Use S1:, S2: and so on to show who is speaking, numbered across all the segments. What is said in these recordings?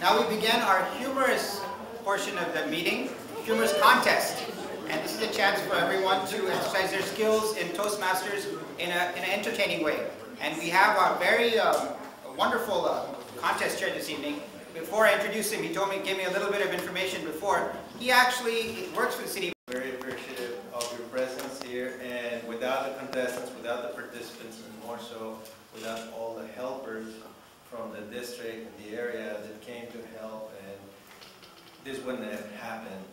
S1: Now we begin our humorous portion of the meeting, humorous contest. And this is a chance for everyone to exercise their skills in Toastmasters in an entertaining way. And we have our very wonderful contest chair this evening. Before I introduce him, he gave me a little bit of information before. He actually works for the city.
S2: Very appreciative of your presence here, and without the contestants, without the participants, and more so, without all the helpers from the district and the area that came to help, and this wouldn't have happened.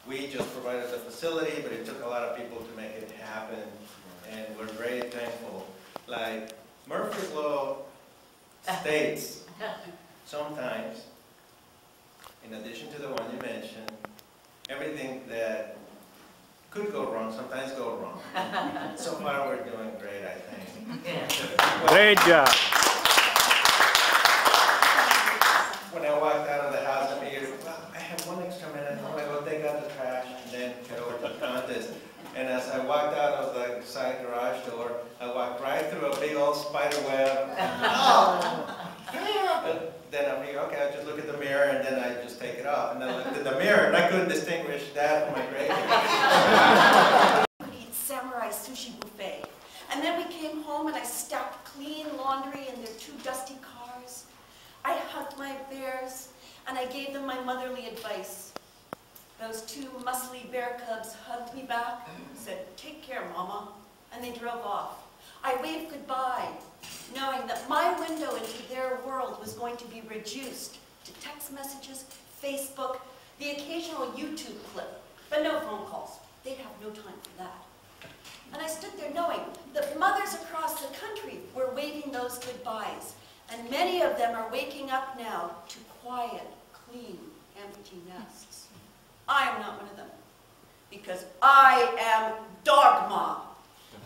S2: We just provided the facility, but it took a lot of people to make it happen, and we're very thankful. Like Murphy's Law states, sometimes, in addition to the one you mentioned, everything that could go wrong sometimes go wrong. So far we're doing great, I think.
S3: Yeah. Great job.
S2: When I walked out of the house, I figured, well, I have 1 extra minute. I'm going to go take out the trash and then get over to the contest. And as I walked out of the side garage door, I walked right through a big old spider web. But then I figured, okay, I'll just look at the mirror and then I just take it off. And I looked at the mirror and I couldn't distinguish that from my gray hair.
S4: We eat samurai sushi buffet. And then we came home and I stacked clean laundry in their 2 dusty cars. I hugged my bears and I gave them my motherly advice. Those 2 muscly bear cubs hugged me back and said, "Take care, Mama," and they drove off. I waved goodbye, knowing that my window into their world was going to be reduced to text messages, Facebook, the occasional YouTube clip, but no phone calls. They'd have no time for that. And I stood there knowing that mothers across the country were waving those goodbyes, and many of them are waking up now to quiet, clean, empty nests. I am not one of them, because I am Dogma.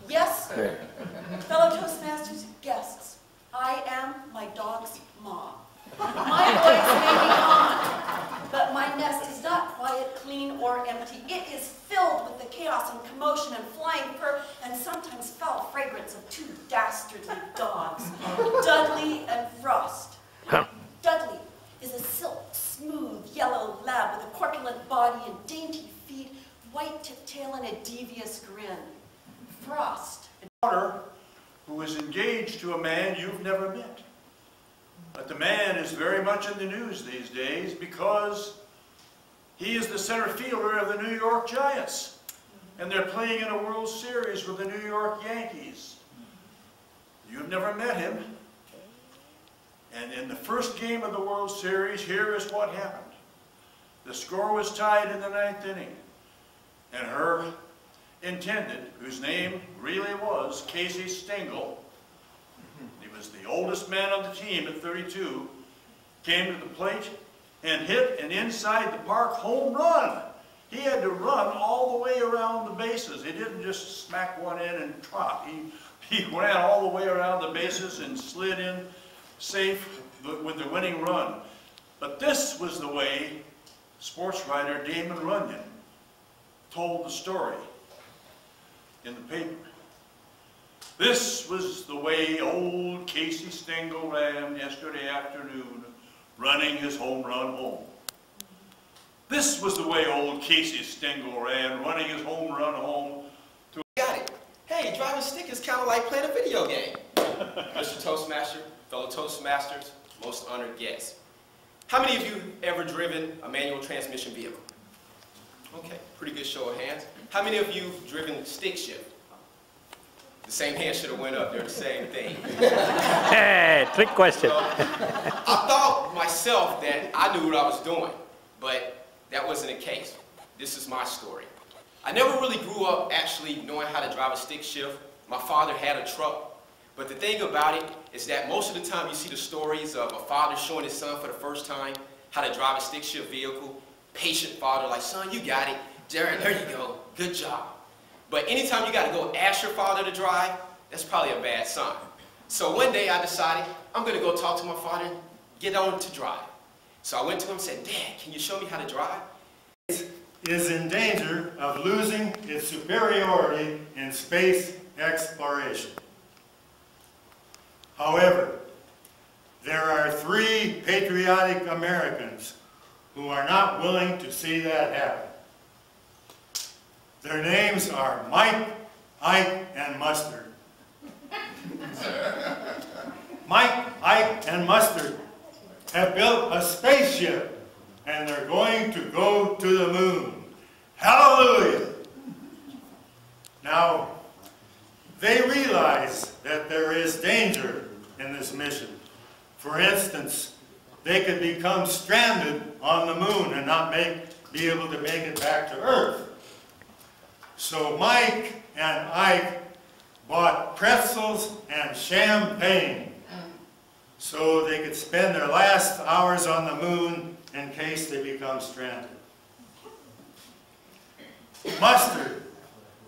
S4: Yes, fellow Toastmasters, guests, I am my dog's mom. My voice may be on, but my nest is not quiet, clean, or empty. It is filled with the chaos and commotion and flying fur and sometimes foul fragrance of 2 dastardly dogs, Dudley and Frost. Dudley is a silk, smooth, yellow lab with a corpulent body and dainty feet, white tip tail and a devious grin. Frost.
S5: Daughter who is engaged to a man you've never met. But the man is very much in the news these days because he is the center fielder of the New York Giants. And they're playing in a World Series with the New York Yankees. You've never met him. And in the first game of the World Series, here is what happened. The score was tied in the 9th inning. And her intended, whose name really was Casey Stengel, he was the oldest man on the team at 32, came to the plate and hit an inside the park home run. He had to run all the way around the bases. He didn't just smack one in and trot. He ran all the way around the bases and slid in safe with the winning run. But this was the way sports writer Damon Runyon told the story in the paper. This was the way old Casey Stengel ran yesterday afternoon, running his home run home. This was the way old Casey Stengel ran, running his home run home.
S6: Got it. Hey, driving stick is kind of like playing a video game. Mr. Toastmaster, fellow Toastmasters, most honored guests. How many of you ever driven a manual transmission vehicle? Okay, pretty good show of hands. How many of you driven stick shift? The same hand should have went up. They're the same thing.
S3: Hey, trick question.
S6: So, I thought myself that I knew what I was doing, but that wasn't the case. This is my story. I never really grew up actually knowing how to drive a stick shift. My father had a truck, but the thing about it is that most of the time you see the stories of a father showing his son for the first time how to drive a stick shift vehicle. Patient father, like, "Son, you got it. Jared, there you go. Good job." But anytime you got to go ask your father to drive, that's probably a bad sign. So one day I decided I'm going to go talk to my father and get on to drive. So I went to him and said, "Dad, can you show me how to drive?"
S7: Is in danger of losing its superiority in space exploration. However, there are 3 patriotic Americans who are not willing to see that happen. Their names are Mike, Ike, and Mustard. Mike, Ike, and Mustard have built a spaceship, and they're going to go to the moon. Hallelujah! Now, they realize that there is danger in this mission. For instance, they could become stranded on the moon and not be able to make it back to Earth. So Mike and Ike bought pretzels and champagne so they could spend their last hours on the moon in case they become stranded. Mustard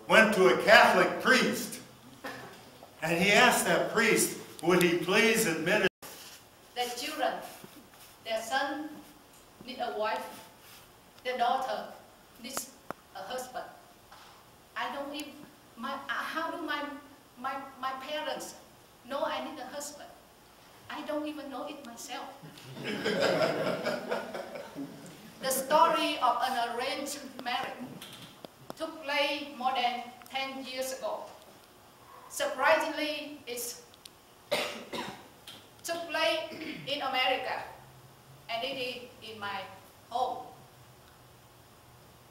S7: went to a Catholic priest, and he asked that priest, would he please admit it?
S8: Their children, their son need a wife, their daughter needs a husband. I don't even, how do my parents know I need a husband? I don't even know it myself. The story of an arranged marriage took place more than 10 years ago. Surprisingly, it took place in America, and it is in my home.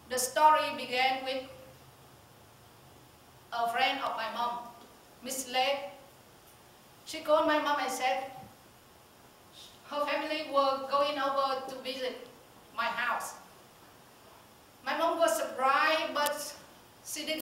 S8: The story began with a friend of my mom, Miss Lake. She called my mom and said her family were going over to visit my house. My mom was surprised, but she didn't